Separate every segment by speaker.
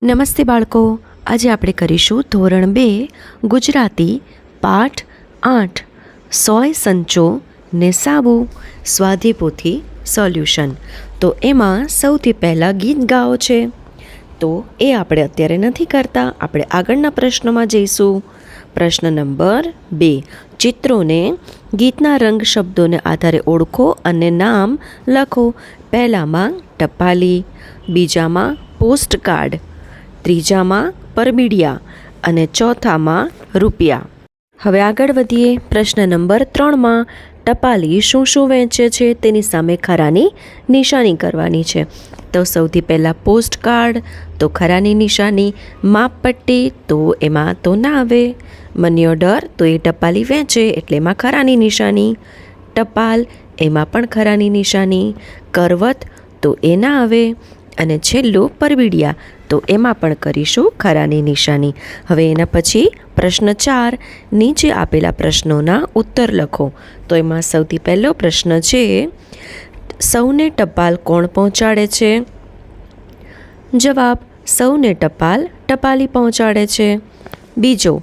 Speaker 1: નમસ્તે બાળકો, આજે આપણે કરીશું ધોરણ 2 ગુજરાતી પાઠ 8 સોય સંચો ને સાબુ સ્વાધ્યાય પોથી સોલ્યુશન. તો એમાં સૌથી પહેલાં ગીત ગાઓ છે, તો એ આપણે અત્યારે નથી કરતા. આપણે આગળના પ્રશ્નોમાં જઈશું. પ્રશ્ન નંબર 2, ચિત્રોને ગીતના રંગ શબ્દોને આધારે ઓળખો અને નામ લખો. પહેલામાં ટપાલી, બીજામાં પોસ્ટકાર્ડ, ત્રીજામાં પરબીડિયા અને ચોથામાં રૂપિયા. હવે આગળ વધીએ. પ્રશ્ન નંબર 3માં ટપાલી શું શું વહેંચે છે તેની સામે ખરાની નિશાની કરવાની છે. તો સૌથી પહેલાં પોસ્ટકાર્ડ, તો ખરાની નિશાની. માપપટ્ટી, તો એમાં તો ના આવે. મની ઓર્ડર, તો એ ટપાલી વહેંચે એટલે એમાં ખરાની નિશાની. ટપાલ, એમાં પણ ખરાની નિશાની. કરવત, તો એ ના આવે. અને છેલ્લું પરબીડિયા, તો એમાં પણ કરીશું ખરાની નિશાની. હવે એના પછી પ્રશ્ન 4, નીચે આપેલા પ્રશ્નોના ઉત્તર લખો. તો એમાં સૌથી પહેલો પ્રશ્ન છે, સૌને ટપાલ કોણ પહોંચાડે છે? જવાબ, સૌને ટપાલ ટપાલી પહોંચાડે છે. બીજો,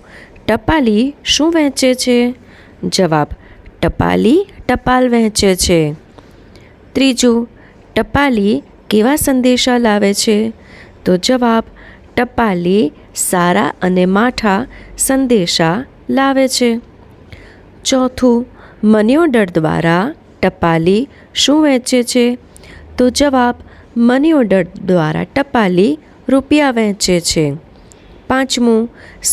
Speaker 1: ટપાલી શું વહેંચે છે? જવાબ, ટપાલી ટપાલ વહેંચે છે. ત્રીજું, ટપાલી કેવા સંદેશા લાવે છે? તો જવાબ, ટપાલી સારા અને માઠા સંદેશા લાવે છે. ચોથું, મની ઓર્ડર દ્વારા ટપાલી શું વહેંચે છે? તો જવાબ, મની ઓર્ડર દ્વારા ટપાલી રૂપિયા વહેંચે છે. પાંચમું,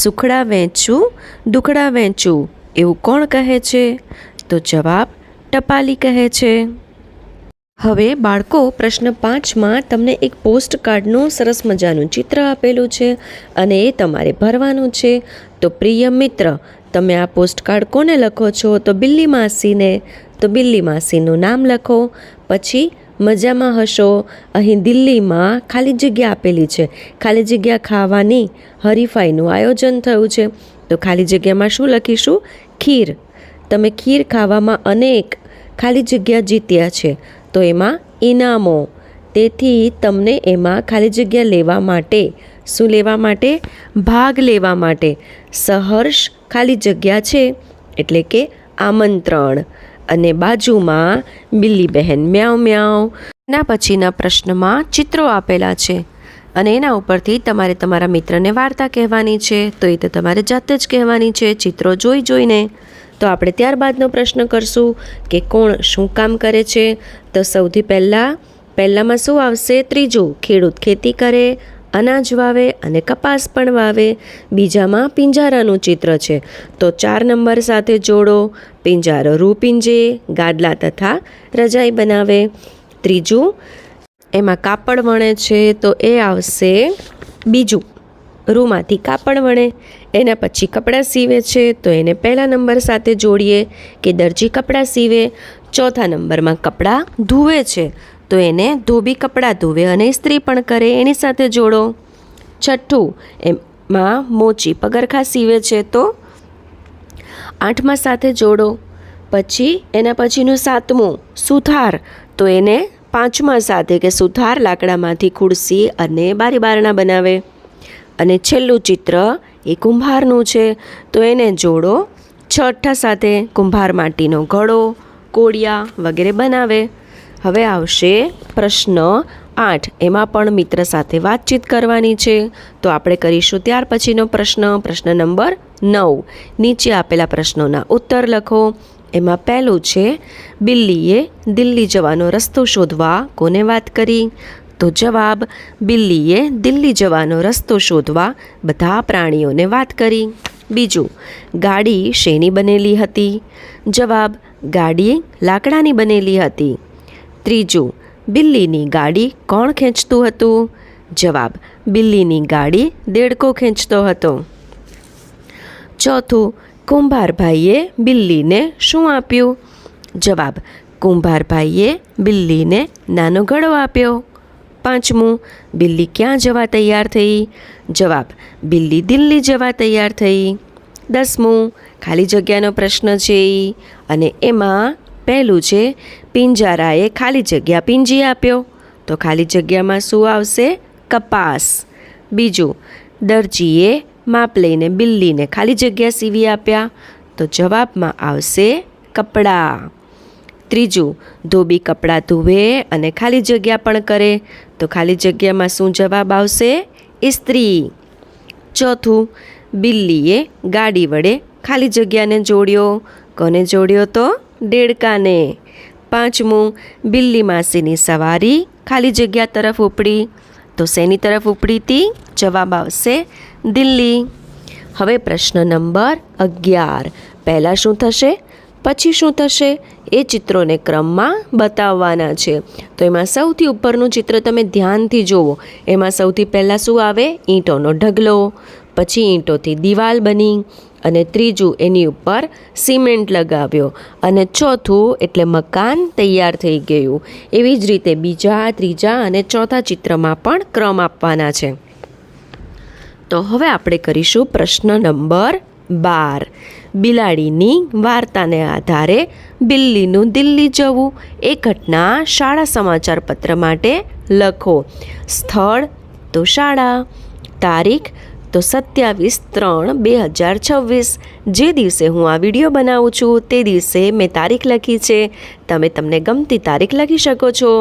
Speaker 1: સુખડા વહેંચું દુખડા વહેંચું એવું કોણ કહે છે? તો જવાબ, ટપાલી કહે છે. હવે બાળકો, પ્રશ્ન 5માં તમને એક પોસ્ટકાર્ડનું સરસ મજાનું ચિત્ર આપેલું છે અને એ તમારે ભરવાનું છે. તો પ્રિય મિત્ર, તમે આ પોસ્ટકાર્ડ કોને લખો છો? તો બિલ્લી માસીને. તો બિલ્લી માસીનું નામ લખો. પછી મજામાં હશો, અહીં દિલ્હીમાં ખાલી જગ્યા આપેલી છે. ખાલી જગ્યા ખાવાની હરીફાઈનું આયોજન થયું છે. તો ખાલી જગ્યામાં શું લખીશું? ખીર. તમે ખીર ખાવામાં અનેક ખાલી જગ્યા જીત્યા છે, તો એમાં ઇનામો. તેથી તમને એમાં ખાલી જગ્યા લેવા માટે, શું લેવા માટે? ભાગ લેવા માટે સહર્ષ ખાલી જગ્યા છે એટલે કે આમંત્રણ. અને બાજુમાં બિલ્લી બહેન મ્યાઉ મ્યાઉ. એના પછીના પ્રશ્નમાં ચિત્રો આપેલા છે અને એના ઉપરથી તમારે તમારા મિત્રને વાર્તા કહેવાની છે. તો એ તો તમારે જાતે જ કહેવાની છે, ચિત્રો જોઈ જોઈને. તો આપણે ત્યારબાદનો પ્રશ્ન કરશું કે કોણ શું કામ કરે છે. તો સૌથી પહેલામાં શું આવશે? ત્રીજું, ખેડૂત ખેતી કરે, અનાજ વાવે અને કપાસ પણ વાવે. બીજામાં પિંજારાનું ચિત્ર છે, તો 4 નંબર સાથે જોડો. પિંજારો રૂ પીંજે, ગાદલા તથા રજાઈ બનાવે. ત્રીજું, એમાં કાપડ વણે છે, તો એ આવશે બીજું, રૂમાંથી કાપડ વણે. એના પછી કપડાં સીવે છે, તો એને પહેલા નંબર સાથે જોડીએ કે દરજી કપડાં સીવે. ચોથા નંબરમાં કપડાં ધુએ છે, તો એને ધોબી કપડાં ધોવે અને ઇસ્ત્રી પણ કરે, એની સાથે જોડો. છઠ્ઠું, એમાં મોચી પગરખાં સીવે છે, તો 8મા સાથે જોડો. પછી એના પછીનું 7મું, સુથાર, તો એને 5મા સાથે કે સુથાર લાકડામાંથી ખુરશી અને બારી બારણા બનાવે. અને છેલ્લું ચિત્ર એ કુંભારનું છે, તો એને જોડો 6ઠ્ઠા સાથે. કુંભાર માટીનો ઘડો, કોડિયા વગેરે બનાવે. હવે આવશે પ્રશ્ન 8, એમાં પણ મિત્ર સાથે વાતચીત કરવાની છે. તો આપણે કરીશું ત્યાર પછીનો પ્રશ્ન નંબર 9. નીચે આપેલા પ્રશ્નોના ઉત્તર લખો. એમાં પહેલું છે, બિલ્લીએ દિલ્હી જવાનો રસ્તો શોધવા કોને વાત કરી? તો જવાબ, બિલ્લીએ દિલ્હી જવાનો રસ્તો શોધવા બધા પ્રાણીઓને વાત કરી. બીજું, ગાડી શેની બનેલી હતી? જવાબ, ગાડી લાકડાની બનેલી હતી. ત્રીજું, બિલ્લીની ગાડી કોણ ખેંચતું હતું? જવાબ, બિલ્લીની ગાડી દેડકો ખેંચતો હતો. ચોથું, કુંભારભાઈએ બિલ્લીને શું આપ્યું? જવાબ, કુંભારભાઈએ બિલ્લીને નાનો ઘડો આપ્યો. પાંચમું, બિલ્લી ક્યાં જવા તૈયાર થઈ? જવાબ, બિલ્લી દિલ્હી જવા તૈયાર થઈ. 10મું, ખાલી જગ્યાનો પ્રશ્ન છે અને એમાં પહેલું છે, પિંજારાએ ખાલી જગ્યા પીંજી આપ્યો. તો ખાલી જગ્યામાં શું આવશે? કપાસ. બીજું, દરજીએ માપ લઈને બિલ્લીને ખાલી જગ્યા સીવી આપ્યા, તો જવાબમાં આવશે કપડાં. ત્રીજું, ધોબી કપડાં ધુએ અને ખાલી જગ્યા પણ કરે, તો ખાલી જગ્યામાં શું જવાબ આવશે? ઇસ્ત્રી. ચોથું, બિલ્લીએ ગાડી વડે ખાલી જગ્યાને જોડ્યો. કોને જોડ્યો? તો દેડકાને. પાંચમું, બિલ્લી માસીની સવારી ખાલી જગ્યા તરફ ઉપડી, તો શેની તરફ ઉપડી હતી? જવાબ આવશે દિલ્હી. હવે પ્રશ્ન નંબર 11. પહેલાં શું થશે, પછી શું થશે, એ ચિત્રોને ક્રમમાં બતાવવાના છે. તો એમાં સૌથી ઉપરનું ચિત્ર તમે ધ્યાનથી જુઓ. એમાં સૌથી પહેલાં શું આવે? ઈંટોનો ઢગલો, પછી ઈંટોથી દિવાલ બની, અને ત્રીજું એની ઉપર સિમેન્ટ લગાવ્યો, અને ચોથું એટલે મકાન તૈયાર થઈ ગયું. એવી જ રીતે બીજા, ત્રીજા અને ચોથા ચિત્રમાં પણ ક્રમ આપવાના છે. તો હવે આપણે કરીશું પ્રશ્ન નંબર 12. બિલાડીની વાર્તાને આધારે બિલ્લીનું દિલ્હી જવું એ ઘટના શાળા સમાચાર પત્ર માટે લખો. સ્થળ તો શાળા, તારીખ તો 27/3/2026. જે દિવસે હું આ વિડીયો બનાવું છું તે દિવસે મેં તારીખ લખી છે. તમે તમને ગમતી તારીખ લખી શકો છો.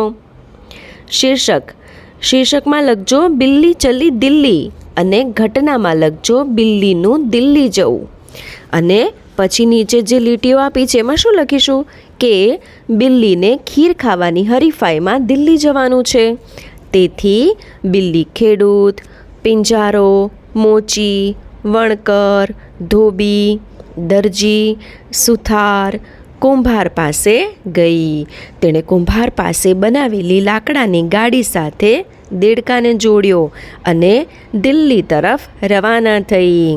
Speaker 1: શીર્ષકમાં લખજો બિલ્લી ચલી દિલ્હી, અને ઘટનામાં લખજો બિલ્લીનું દિલ્હી જવું. અને પછી નીચે જે લીટીઓ આપી છે એમાં શું લખીશું? કે બિલ્લીને ખીર ખાવાની હરીફાઈમાં દિલ્હી જવાનું છે. તેથી બિલ્લી ખેડૂત, પિંજારો, મોચી, વણકર, ધોબી, દરજી, સુથાર, કુંભાર પાસે ગઈ. તેણે કુંભાર પાસે બનાવેલી લાકડાની ગાડી સાથે દેડકાને જોડ્યો અને દિલ્હી તરફ રવાના થઈ.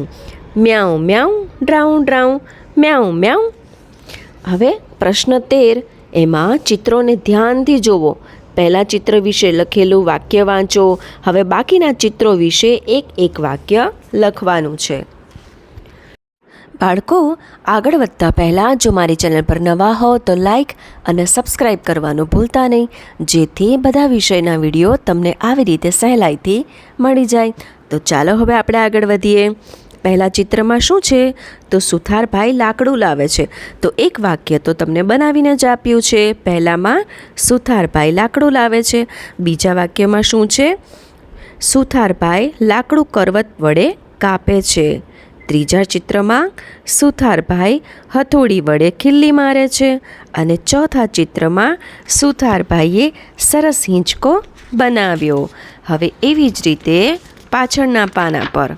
Speaker 1: મ્યાઉ મ્યાઉ, ડ્રાઉ ડ્રાઉ, મ્યાઉ મ્યાઉ. હવે પ્રશ્ન 13. એમાં ચિત્રોને ધ્યાનથી જોવો. પહેલાં ચિત્ર વિશે લખેલું વાક્ય વાંચો. હવે બાકીના ચિત્રો વિશે એક વાક્ય લખવાનું છે. બાળકો, આગળ વધતા પહેલાં જો મારી ચેનલ પર નવા હો તો લાઈક અને સબસ્ક્રાઈબ કરવાનું ભૂલતા નહીં, જેથી બધા વિષયના વિડીયો તમને આવી રીતે સહેલાઈથી મળી જાય. તો ચાલો હવે આપણે આગળ વધીએ. પહેલાં ચિત્રમાં શું છે? તો સુથારભાઈ લાકડું લાવે છે. તો એક વાક્ય તો તમને બનાવીને જ આપ્યું છે. પહેલાંમાં સુથારભાઈ લાકડું લાવે છે. બીજા વાક્યમાં શું છે? સુથારભાઈ લાકડું કરવત વડે કાપે છે. ત્રીજા ચિત્રમાં સુથારભાઈ હથોડી વડે ખિલ્લી મારે છે. અને ચોથા ચિત્રમાં સુથારભાઈએ સરસ હિંચકો બનાવ્યો. હવે એવી જ રીતે પાછળના પાના પર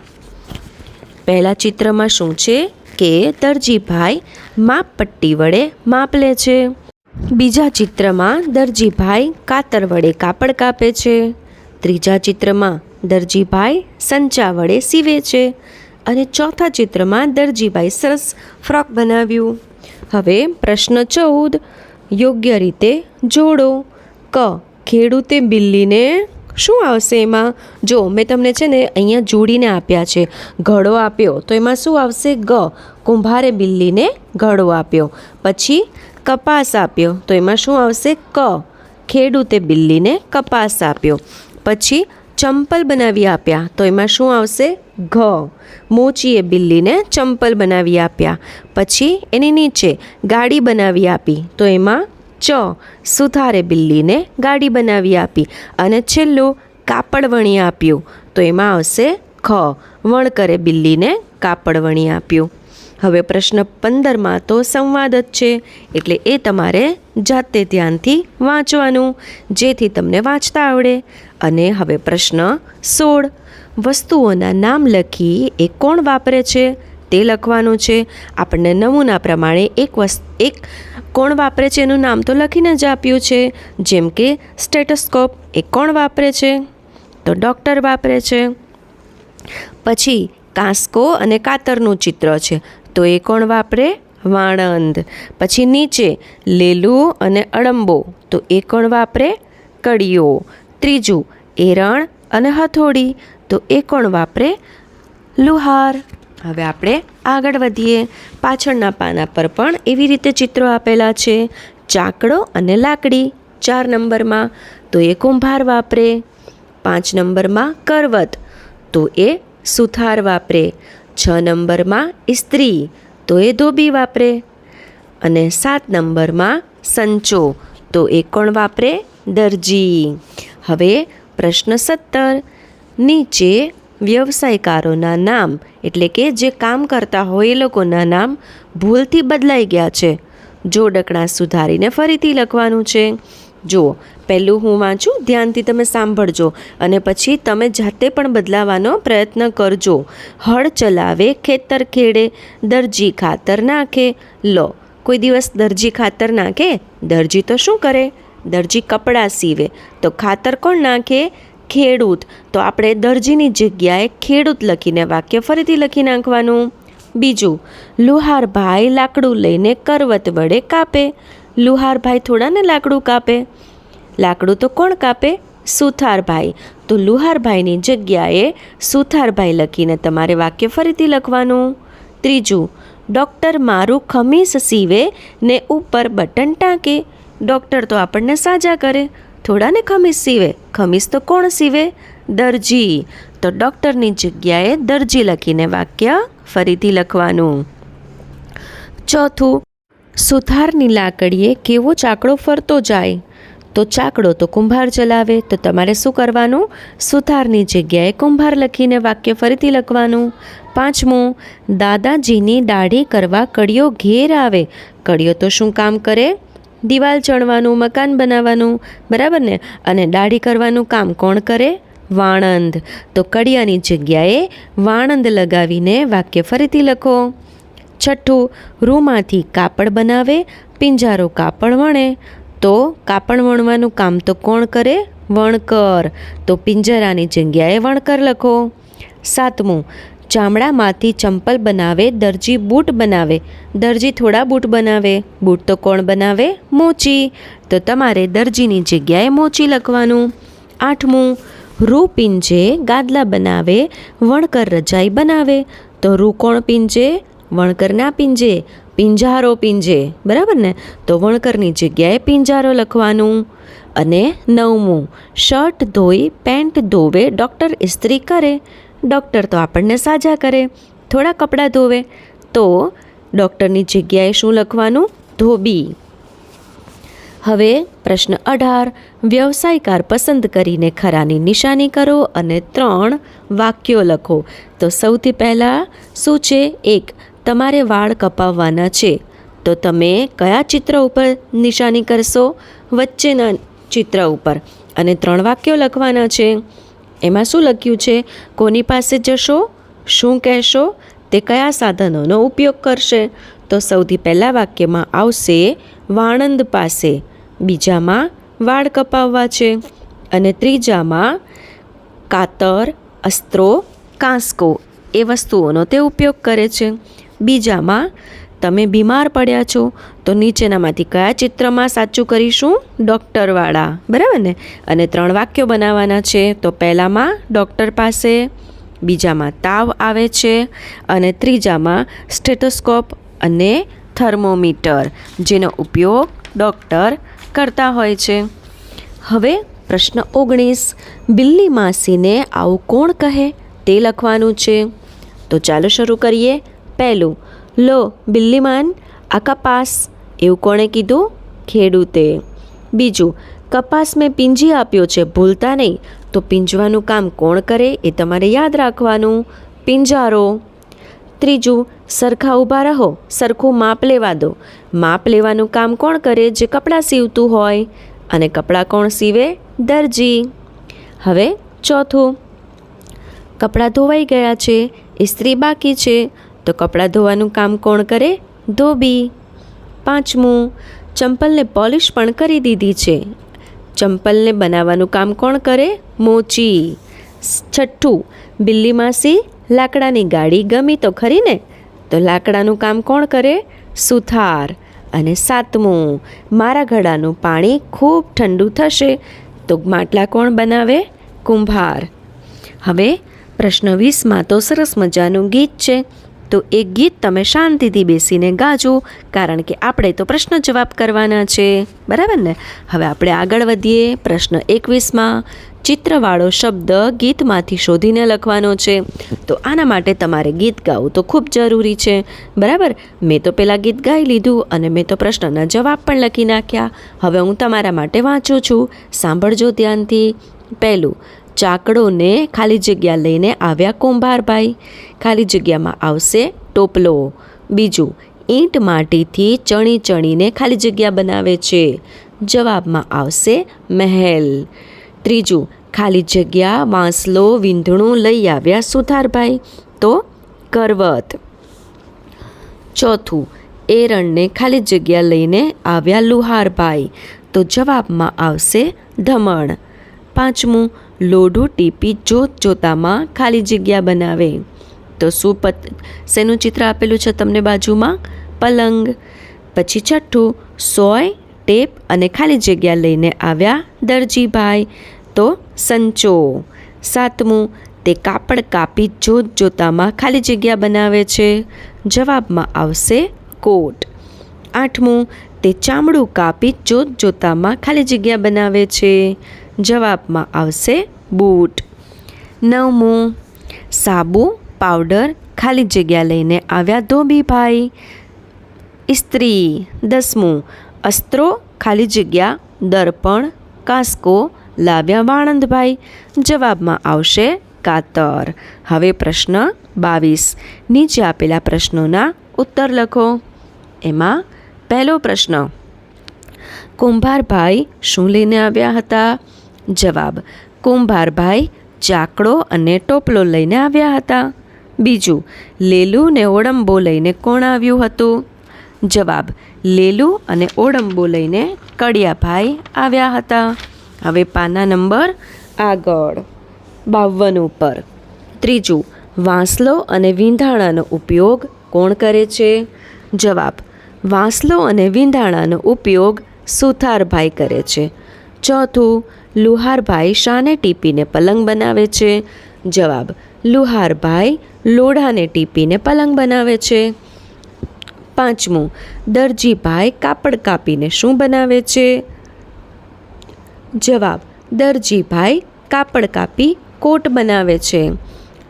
Speaker 1: પહેલા ચિત્રમાં શું છે? કે દરજીભાઈ માપપટ્ટી વડે માપ લે છે. બીજા ચિત્રમાં દરજીભાઈ કાતર વડે કાપડ કાપે છે. ત્રીજા ચિત્રમાં દરજીભાઈ સંચા વડે સીવે છે. અને ચોથા ચિત્રમાં દરજીભાઈ સરસ ફ્રોક બનાવ્યું. હવે પ્રશ્ન 14. યોગ્ય રીતે જોડો. ક. ખેડૂતે બિલ્લીને શું આવશે એમાં? જો મેં તમને છે ને અહીંયા જોડીને આપ્યા છે. ઘડો આપ્યો તો એમાં શું આવશે? ગ. કુંભારે બિલ્લીને ઘડો આપ્યો. પછી કપાસ આપ્યો તો એમાં શું આવશે? ક. ખેડૂતે બિલ્લીને કપાસ આપ્યો. પછી ચંપલ બનાવી આપ્યા તો એમાં શું આવશે? ઘ. મોચીએ બિલ્લીને ચંપલ બનાવી આપ્યા. પછી એની નીચે ગાડી બનાવી આપી તો એમાં ચ. સુથારે બિલ્લીને ગાડી બનાવી આપી. અને છેલ્લું કાપડ વણી આપ્યું તો એમાં આવશે ખ. વણકરે બિલ્લીને કાપડ વણી આપ્યું. હવે પ્રશ્ન 15માં તો સંવાદ જ છે, એટલે એ તમારે જાતે ધ્યાનથી વાંચવાનું, જેથી તમને વાંચતા આવડે. અને હવે પ્રશ્ન 16. વસ્તુઓના નામ લખી એ કોણ વાપરે છે તે લખવાનું છે. આપણને નમૂના પ્રમાણે એક કોણ વાપરે છે એનું નામ તો લખીને જ આપ્યું છે. જેમ કે સ્ટેટોસ્કોપ એ કોણ વાપરે છે? તો ડૉક્ટર વાપરે છે. પછી કાંસકો અને કાતરનું ચિત્ર છે તો એ કોણ વાપરે? વાણંદ. પછી નીચે લેલું અને અડંબો તો એ કોણ વાપરે? કડિયો. ત્રીજું એરણ અને હથોડી તો એ કોણ વાપરે? લુહાર. હવે આપણે આગળ વધીએ. પાછળના પાના પર પણ એવી રીતે ચિત્રો આપેલા છે. ચાકડો અને લાકડી 4 નંબરમાં તો એ કુંભાર વાપરે. 5 નંબરમાં કરવત તો એ સુથાર વાપરે. 6 નંબરમાં ઇસ્ત્રી તો એ ધોબી વાપરે. અને 7 નંબરમાં સંચો તો એ કોણ વાપરે? દરજી. હવે પ્રશ્ન 17. નીચે વ્યવસાયકારોના નામ એટલે કે જે કામ કરતા હોય એ લોકોના નામ ભૂલથી બદલાઈ ગયા છે. જોડકણા સુધારીને ફરીથી લખવાનું છે. જુઓ, પહેલું હું વાંચું, ધ્યાનથી તમે સાંભળજો અને પછી તમે જાતે પણ બદલાવાનો પ્રયત્ન કરજો. હળ ચલાવે, ખેતર ખેડે, દરજી ખાતર નાખે. લો, કોઈ દિવસ દરજી ખાતર નાખે? દરજી તો શું કરે? દરજી કપડાં સીવે. તો ખાતર કોણ નાખે? ખેડૂત. તો આપણે દરજીની જગ્યાએ ખેડૂત લખીને વાક્ય ફરીથી લખી નાખવાનું. બીજું, લુહારભાઈ લાકડું લઈને કરવત વડે કાપે. લુહારભાઈ થોડાને લાકડું કાપે. લાકડું તો કોણ કાપે? સુથારભાઈ. તો લુહારભાઈની જગ્યાએ સુથારભાઈ લખીને તમારે વાક્ય ફરીથી લખવાનું. ત્રીજું, ડૉક્ટર મારું ખમીસ સીવે ને ઉપર બટન ટાંકે. ડૉક્ટર તો આપણને સાજા કરે, થોડાને ખમીસ સીવે. ખમીસ તો કોણ સીવે? દરજી. તો ડૉક્ટરની જગ્યાએ દરજી લખીને વાક્ય ફરીથી લખવાનું. ચોથું, સુથારની લાકડીએ કેવો ચાકડો ફરતો જાય. તો ચાકડો તો કુંભાર ચલાવે. તો તમારે શું કરવાનું? સુથારની જગ્યાએ કુંભાર લખીને વાક્ય ફરીથી લખવાનું. પાંચમું, દાદાજીની દાઢી કરવા કડિયો ઘેર આવે. કડિયો તો શું કામ કરે? દિવાલ ચણવાનું, મકાન બનાવવાનું, બરાબર ને? અને દાઢી કરવાનું કામ કોણ કરે? વાણંદ. તો કડિયાની જગ્યાએ વાણંદ લગાવીને વાક્ય ફરીથી લખો. છઠ્ઠું, રૂમાંથી કાપડ બનાવે, પિંજારો કાપડ વણે. તો કાપડ વણવાનું કામ તો કોણ કરે? વણકર. તો પિંજરાની જગ્યાએ વણકર લખો. સાતમું, ચામડામાંથી ચંપલ બનાવે, દરજી બૂટ બનાવે. દરજી થોડા બૂટ બનાવે. બૂટ તો કોણ બનાવે? મોચી. તો તમારે દરજીની જગ્યાએ મોચી લખવાનું. આઠમું, રૂ પીંજે ગાદલા બનાવે, વણકર રજાઈ બનાવે. તો રૂ કોણ પીંજે? વણકર ના પીંજે, પિંજારો પીંજે, બરાબર ને? તો વણકરની જગ્યાએ પિંજારો લખવાનું. અને નવમું, શર્ટ ધોઈ પેન્ટ ધોવે, ડૉક્ટર ઇસ્ત્રી કરે. ડૉક્ટર તો આપણને સાજા કરે, થોડા કપડાં ધોવે. તો ડૉક્ટરની જગ્યાએ શું લખવાનું? ધોબી. હવે પ્રશ્ન 18. વ્યવસાયકાર પસંદ કરીને ખરાની નિશાની કરો અને 3 વાક્યો લખો. તો સૌથી પહેલાં શું છે? 1. તમારે વાળ કપાવવાના છે. તો તમે કયા ચિત્ર ઉપર નિશાની કરશો? વચ્ચેના ચિત્ર ઉપર. અને 3 વાક્યો લખવાના છે. એમાં શું લખ્યું છે? કોની પાસે જશો? શું કહેશો? તે કયા સાધનોનો ઉપયોગ કરશે? તો સૌથી પહેલાં વાક્યમાં આવશે વાણંદ પાસે. બીજામાં વાળ કપાવવા છે. અને ત્રીજામાં કાતર, અસ્ત્રો, કાંસકો એ વસ્તુઓનો તે ઉપયોગ કરે છે. બીજામાં તમે બીમાર પડ્યા છો. તો નીચેનામાંથી કયા ચિત્રમાં સાચું કરીશું? ડૉક્ટરવાળા, બરાબર ને? અને 3 વાક્યો બનાવવાના છે. તો પહેલામાં ડૉક્ટર પાસે, બીજામાં તાવ આવે છે, અને ત્રીજામાં સ્ટેથોસ્કોપ અને થર્મોમીટર જેનો ઉપયોગ ડૉક્ટર કરતા હોય છે. હવે પ્રશ્ન 19. બિલ્લી માસીને આવું કોણ કહે? તે લખવાનું છે. તો ચાલો શરૂ કરીએ. પહેલું, લો બિલ્લીમાન, આ કપાસ. એવું કોણે કીધું? ખેડૂતે. બીજું, કપાસ મેં પીંજી આપ્યો છે, ભૂલતા નહીં. તો પીંજવાનું કામ કોણ કરે? એ તમારે યાદ રાખવાનું. પિંજારો. ત્રીજું, સરખા ઊભા રહો, સરખું માપ લેવા દો. માપ લેવાનું કામ કોણ કરે? જે કપડાં સીવતું હોય. અને કપડાં કોણ સીવે? દરજી. હવે ચોથું, કપડાં ધોવાઈ ગયા છે, ઇસ્ત્રી બાકી છે. તો કપડાં ધોવાનું કામ કોણ કરે? ધોબી. પાંચમું, ચંપલને પોલિશ પણ કરી દીધી છે. ચંપલને બનાવવાનું કામ કોણ કરે? મોચી. છઠ્ઠું, બિલ્લી માસી લાકડાની ગાડી ગમી તો ખરી ને? તો લાકડાનું કામ કોણ કરે? સુથાર. અને સાતમું, મારા ઘડાનું પાણી ખૂબ ઠંડુ થશે. તો માટલા કોણ બનાવે? કુંભાર. હવે પ્રશ્ન 20માં તો સરસ મજાનું ગીત છે. તો એ ગીત તમે શાંતિથી બેસીને ગાજો, કારણ કે આપણે તો પ્રશ્ન જવાબ કરવાના છે, બરાબર ને? હવે આપણે આગળ વધીએ પ્રશ્ન 21માં. ચિત્રવાળો શબ્દ ગીતમાંથી શોધીને લખવાનો છે. તો આના માટે તમારે ગીત ગાવું તો ખૂબ જરૂરી છે. બરાબર, મેં તો પહેલાં ગીત ગાઈ લીધું અને મેં તો પ્રશ્નના જવાબ પણ લખી નાખ્યા. હવે હું તમારા માટે વાંચું છું, સાંભળજો ધ્યાનથી. પહેલું, ચાકડોને ખાલી જગ્યા લઈને આવ્યા કુંભારભાઈ. ખાલી જગ્યામાં આવશે ટોપલો. બીજું, ઈંટ માટીથી ચણી ચણીને ખાલી જગ્યા બનાવે છે. જવાબમાં આવશે મહેલ. ત્રીજું, ખાલી જગ્યા વાંસલો વીંધણું લઈ આવ્યા સુથારભાઈ. તો કરવત. ચોથું, એરણને ખાલી જગ્યા લઈને આવ્યા લુહારભાઈ. તો જવાબમાં આવશે ધમણ. પાંચમું, લોઢું ટીપી જોત જોતામાં ખાલી જગ્યા બનાવે. તો શેનું ચિત્ર આપેલું છે તમને બાજુમાં? પલંગ. પછી છઠ્ઠું, સોય ટેપ અને ખાલી જગ્યા લઈને આવ્યા દરજીભાઈ. તો સંચો. સાતમું, તે કાપડ કાપી જોત જોતામાં ખાલી જગ્યા બનાવે છે. જવાબમાં આવશે કોટ. આઠમું, તે ચામડું કાપી જોત જોતામાં ખાલી જગ્યા બનાવે છે. જવાબમાં આવશે બૂટ. નવમું, સાબુ પાવડર ખાલી જગ્યા લઈને આવ્યા ધોબીભાઈ. ઇસ્ત્રી. દસમું, અસ્ત્રો ખાલી જગ્યા દર્પણ કાંસકો લાવ્યા વાણંદભાઈ. જવાબમાં આવશે કાતર. હવે પ્રશ્ન 22. નીચે આપેલા પ્રશ્નોના ઉત્તર લખો. એમાં પહેલો પ્રશ્ન, કુંભારભાઈ શું લઈને આવ્યા હતા? જવાબ, કુંભારભાઈ ચાકડો અને ટોપલો લઈને આવ્યા હતા. બીજું, લેલુ ને ઓડંબો લઈને કોણ આવ્યું હતું? જવાબ, લેલુ અને ઓડંબો લઈને કડિયાભાઈ આવ્યા હતા. હવે પાના નંબર આગળ 52 ઉપર. ત્રીજું, વાંસલો અને વીંધાણાનો ઉપયોગ કોણ કરે છે? જવાબ, વાંસલો અને વીંધાણાનો ઉપયોગ સુથારભાઈ કરે છે. ચોથું, લુહારભાઈ શાને ટીપીને પલંગ બનાવે છે? જવાબ, લુહારભાઈ લોઢાને ટીપીને પલંગ બનાવે છે. પાંચમું, દરજીભાઈ કાપડ કાપીને શું બનાવે છે? જવાબ, દરજીભાઈ કાપડ કાપી કોટ બનાવે છે.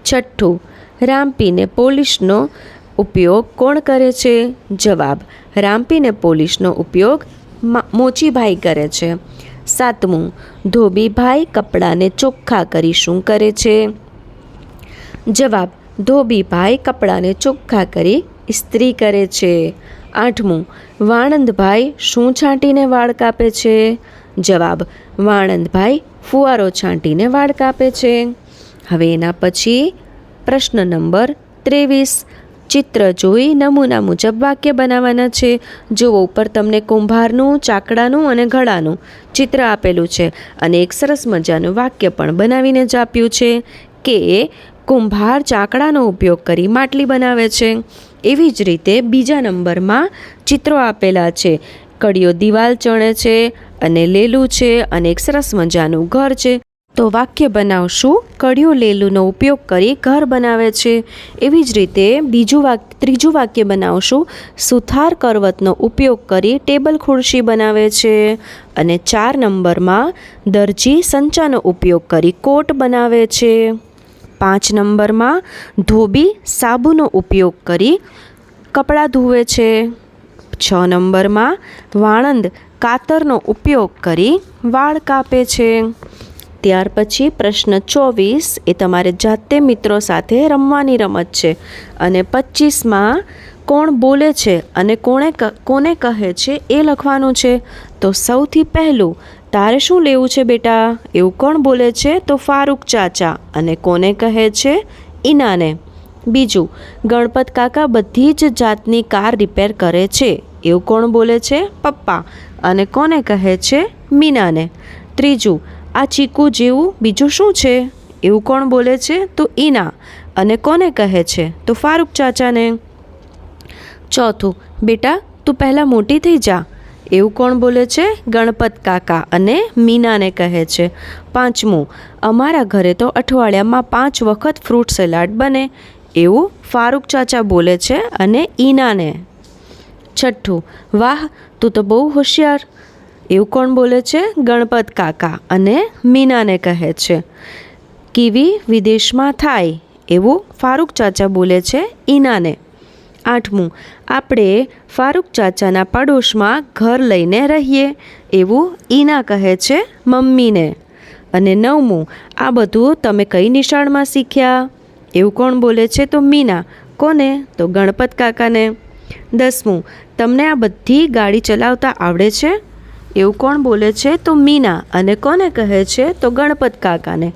Speaker 1: છઠ્ઠું, રાંપીને પોલિશનો ઉપયોગ કોણ કરે છે? જવાબ, રાંપીને પોલિશનો ઉપયોગ મોચીભાઈ કરે છે. સાતમું, ધોબીભાઈ કપડાને ચોખ્ખા કરી શું કરે છે? જવાબ, ધોબીભાઈ કપડાને ચોખ્ખા કરી ઇસ્ત્રી કરે છે. આઠમું, વાણંદભાઈ શું છાંટીને વાળ કાપે છે? જવાબ, વાણંદભાઈ ફુવારો છાંટીને વાળ કાપે છે. હવે એના પછી પ્રશ્ન નંબર 23. ચિત્ર જોઈ નમૂના મુજબ વાક્ય બનાવવાના છે. જુઓ, ઉપર તમને કુંભારનું, ચાકડાનું અને ઘડાનું ચિત્ર આપેલું છે અને એક સરસ મજાનું વાક્ય પણ બનાવીને જ આપ્યું છે કે કુંભાર ચાકડાનો ઉપયોગ કરી માટલી બનાવે છે. એવી જ રીતે બીજા નંબરમાં ચિત્રો આપેલા છે. કડિયો દિવાલ ચણે છે અને લેલું છે અને એક સરસ મજાનું ઘર છે. તો વાક્ય બનાવશું, કડિયો લેલુનો ઉપયોગ કરી ઘર બનાવે છે. એવી જ રીતે ત્રીજું વાક્ય બનાવશું, સુથાર કરવતનો ઉપયોગ કરી ટેબલ ખુરશી બનાવે છે. અને 4 નંબરમાં દરજી સંચાનો ઉપયોગ કરી કોટ બનાવે છે. 5 નંબરમાં ધોબી સાબુનો ઉપયોગ કરી કપડાં ધુએ છે. 6 નંબરમાં વાણંદ કાતરનો ઉપયોગ કરી વાળ કાપે છે. ત્યાર પછી પ્રશ્ન 24 એ તમારે જાતે મિત્રો સાથે રમવાની રમત છે અને 25માં કોણ બોલે છે અને કોને કહે છે એ લખવાનું છે. તો સૌથી પહેલું, તારે શું લેવું છે બેટા? એવું કોણ બોલે છે? તો ફારૂક ચાચા. અને કોને કહે છે? ઈનાને. બીજું, ગણપત કાકા બધી જ જાતની કાર રિપેર કરે છે. એવું કોણ બોલે છે? પપ્પા. અને કોને કહે છે? મીનાને. ત્રીજું, આ ચીકુ જેવું બીજું શું છે? એવું કોણ બોલે છે? તો ઈના. અને કોને કહે છે? તો ફારૂક ચાચાને. ચોથું, બેટા તું પહેલાં મોટી થઈ જા. એવું કોણ બોલે છે? ગણપત કાકા અને મીનાને કહે છે. પાંચમું, અમારા ઘરે તો અઠવાડિયામાં 5 વખત ફ્રૂટ સલાડ બને. એવું ફારૂક ચાચા બોલે છે અને ઈનાને. છઠ્ઠું, વાહ તું તો બહુ હોશિયાર એવું કોણ બોલે છે? ગણપત કાકા અને મીનાને કહે છે. કીવી વિદેશમાં થાય એવું ફારૂક ચાચા બોલે છે ઈનાને. 8મું, આપણે ફારૂક ચાચાના પડોશમાં ઘર લઈને રહીએ એવું ઈના કહે છે મમ્મીને. અને 9મું, આ બધું તમે કઈ નિશાળમાં શીખ્યા? એવું કોણ બોલે છે? તો મીના. કોને? તો ગણપત કાકાને. 10મું, તમને આ બધી ગાડી ચલાવતા આવડે છે? એવું કોણ બોલે છે? તો મીના. અને કોને કહે છે? તો ગણપત કાકાને.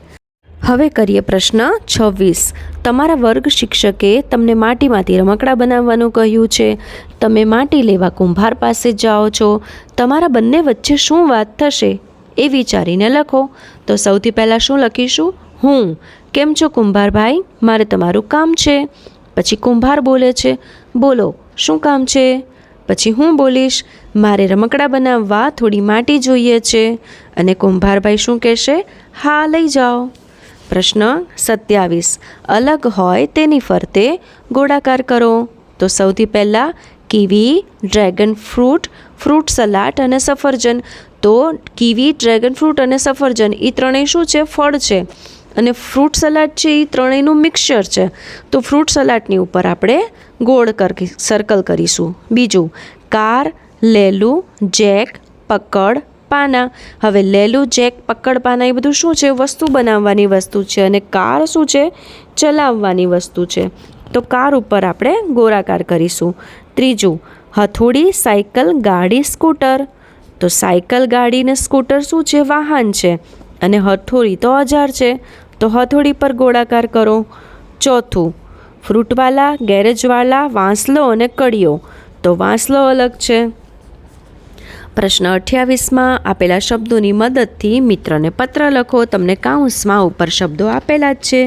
Speaker 1: હવે કરીએ પ્રશ્ન 26. તમારા વર્ગ શિક્ષકે તમને માટીમાંથી રમકડા બનાવવાનું કહ્યું છે. તમે માટી લેવા કુંભાર પાસે જાઓ છો. તમારા બંને વચ્ચે શું વાત થશે એ વિચારીને લખો. તો સૌથી પહેલાં શું લખીશું? હું. કેમ છો કુંભારભાઈ? મારે તમારું કામ છે. પછી કુંભાર બોલે છે, બોલો શું કામ છે? પછી હું બોલીશ, મારે રમકડા બનાવવા થોડી માટી જોઈએ છે. અને કુંભારભાઈ શું કહેશે? હા, લઈ જાઓ. પ્રશ્ન 27. અલગ હોય તેની ફરતે ગોળાકાર કરો. તો સૌથી પહેલાં kiwi, dragon fruit, fruit salad અને સફરજન. તો કીવી, ડ્રેગન ફ્રૂટ અને સફરજન એ ત્રણેય શું છે? ફળ છે. અને ફ્રૂટ સલાડ છે એ ત્રણેયનું મિક્સચર છે. તો ફ્રૂટ સલાડની ઉપર આપણે ગોળ સર્કલ કરીશું. બીજું, કાર, લેલું, જેક, પકડ, પાના. હવે લેલું, જેક, પકડ, પાના એ બધું શું છે? વસ્તુ બનાવવાની વસ્તુ છે. અને કાર શું છે? ચલાવવાની વસ્તુ છે. તો કાર ઉપર આપણે ગોળાકાર કરીશું. ત્રીજું, હથોડી, સાયકલ, ગાડી, સ્કૂટર. તો સાયકલ, ગાડી ને સ્કૂટર શું છે? વાહન છે. અને હથોડી તો ઓજાર છે. તો હથોડી પર ગોળાકાર કરો. ચોથું, ફ્રૂટવાલા, ગેરેજવાલા, વાંસલો અને કડીઓ. તો વાંસલો અલગ છે. પ્રશ્ન 28માં આપેલા શબ્દોની મદદથી મિત્રને પત્ર લખો. તમને કાઉન્સમાં ઉપર શબ્દો આપેલા જ છે.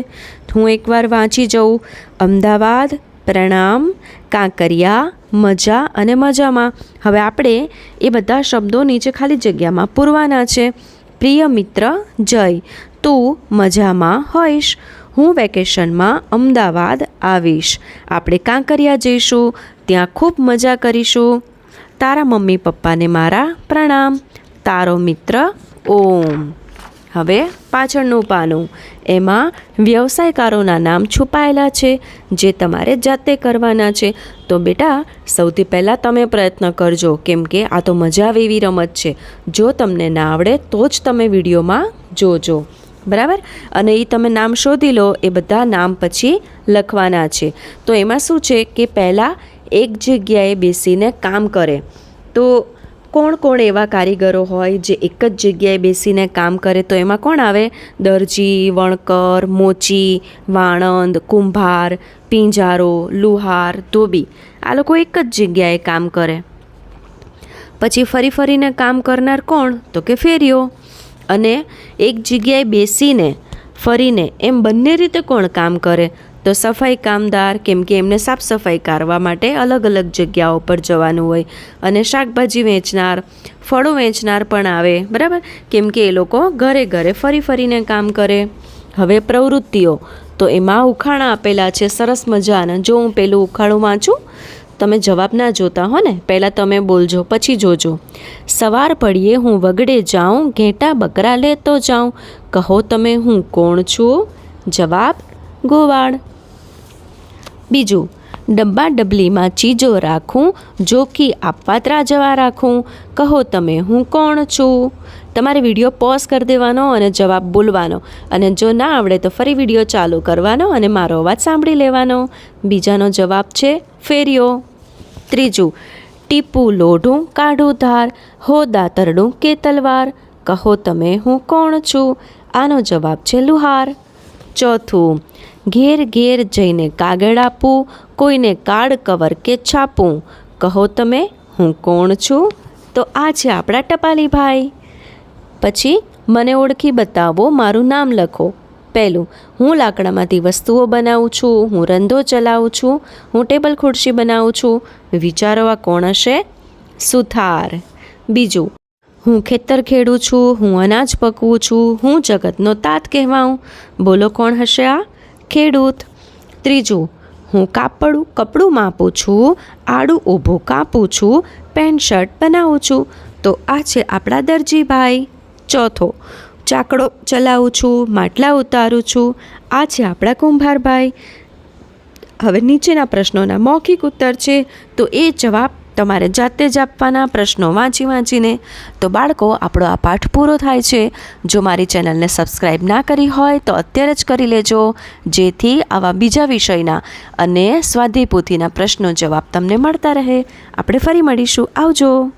Speaker 1: હું એકવાર વાંચી જાઉં. અમદાવાદ, પ્રણામ, કાંકરિયા, મજા અને મજામાં. હવે આપણે એ બધા શબ્દો નીચે ખાલી જગ્યામાં પૂરવાના છે. પ્રિય મિત્ર જય, તું મજામાં હોઈશ. હું વેકેશનમાં અમદાવાદ આવીશ. આપણે કાંકરિયા જઈશું, ત્યાં ખૂબ મજા કરીશું. તારા મમ્મી પપ્પાને મારા પ્રણામ. તારો મિત્ર ઓમ. હવે પાછળનું પાનું, એમાં વ્યવસાયકારોના નામ છુપાયેલા છે જે તમારે જાતે કરવાના છે. તો બેટા સૌથી પહેલાં તમે પ્રયત્ન કરજો, કેમ કે આ તો મજા આવે એવી રમત છે. જો તમને ના આવડે તો જ તમે વિડીયોમાં જોજો, બરાબર? અને એ તમે નામ શોધી લો, એ બધા નામ પછી લખવાના છે. તો એમાં શું છે કે પહેલાં એક જગ્યાએ બેસીને કામ કરે. તો કોણ કોણ એવા કારીગરો હોય જે એક જ જગ્યાએ બેસીને કામ કરે? તો એમાં કોણ આવે? દરજી, વણકર, મોચી, વાણંદ, કુંભાર, પિંજારો, લુહાર, ધોબી. આ લોકો એક જ જગ્યાએ કામ કરે. પછી ફરી ફરીને કામ કરનાર કોણ? તો કે ફેરીઓ. અને એક જગ્યાએ બેસીને ફરીને એમ બંને રીતે કોણ કામ કરે? તો સફાઈ કામદાર, કેમ કે એમને સાફ સફાઈ કરવા માટે અલગ અલગ જગ્યાઓ પર જવાનું હોય. અને શાકભાજી વેચનાર, ફળો વેચનાર પણ આવે, બરાબર? કેમ કે એ લોકો ઘરે ઘરે ફરી ફરીને કામ કરે. હવે પ્રવૃત્તિઓ, તો એમાં ઉખાણા આપેલા છે સરસ મજાના. જો હું પેલું ઉખાણું વાંચું, તમે જવાબ ના જોતા હો ને, પહેલાં તમે બોલજો પછી જોજો. સવાર પડીએ હું વગડે જાઉં, ઘેટા બકરા લેતો જાઉં, કહો તમે હું કોણ છું? જવાબ ગોવાળ. બીજું, ડબ્બા ડબલીમાં ચીજો રાખું, જોખી આપવા ત્રાજવા રાખું, કહો તમે હું કોણ છું? તમારે વિડીયો પોઝ કરી દેવાનો અને જવાબ બોલવાનો. અને જો ના આવડે તો ફરી વિડીયો ચાલુ કરવાનો અને મારો અવાજ સાંભળી લેવાનો. બીજાનો જવાબ છે ફેરીઓ. ત્રીજું, ટીપું લોઢું, કાઢું ધાર, હો દાતરડું કે તલવાર, કહો તમે હું કોણ છું? આનો જવાબ છે લુહાર. ચોથું, ઘેર ઘેર જઈને કાગળ આપું, કોઈને કાર્ડ કવર કે છાપું, કહો તમે હું કોણ છું? તો આ છે આપણા ટપાલી ભાઈ. પછી મને ઓળખી બતાવો, મારું નામ લખો. પહેલું, હું લાકડામાંથી વસ્તુઓ બનાવું છું, હું રંધો ચલાવું છું, હું ટેબલ ખુરશી બનાવું છું. વિચારો આ કોણ હશે? સુથાર. બીજું, હું ખેતર ખેડું છું, હું અનાજ પકવું છું, હું જગતનો તાત કહેવાઉં. બોલો કોણ હશે આ? ખેડૂત. ત્રીજું, હું કપડું માપું છું, આડું ઊભું કાપું છું, પેન્ટ શર્ટ બનાવું છું. તો આ છે આપણા દરજીભાઈ. ચોથો, ચાકડો ચલાવું છું, માટલા ઉતારું છું. આ છે આપણા કુંભારભાઈ. હવે નીચેના પ્રશ્નોના મૌખિક ઉત્તર છે, તો એ જવાબ તમારે જાતે જ આપવાના, પ્રશ્નો વાંચીને. તો બાળકો, આપણો આ પાઠ પૂરો થાય છે. જો મારી ચેનલને સબસ્ક્રાઈબ ના કરી હોય તો અત્યારે જ કરી લેજો, જેથી આવા બીજા વિષયના અને સ્વાધ્યાય પોથીના પ્રશ્નો જવાબ તમને મળતા રહે. આપણે ફરી મળીશું. આવજો.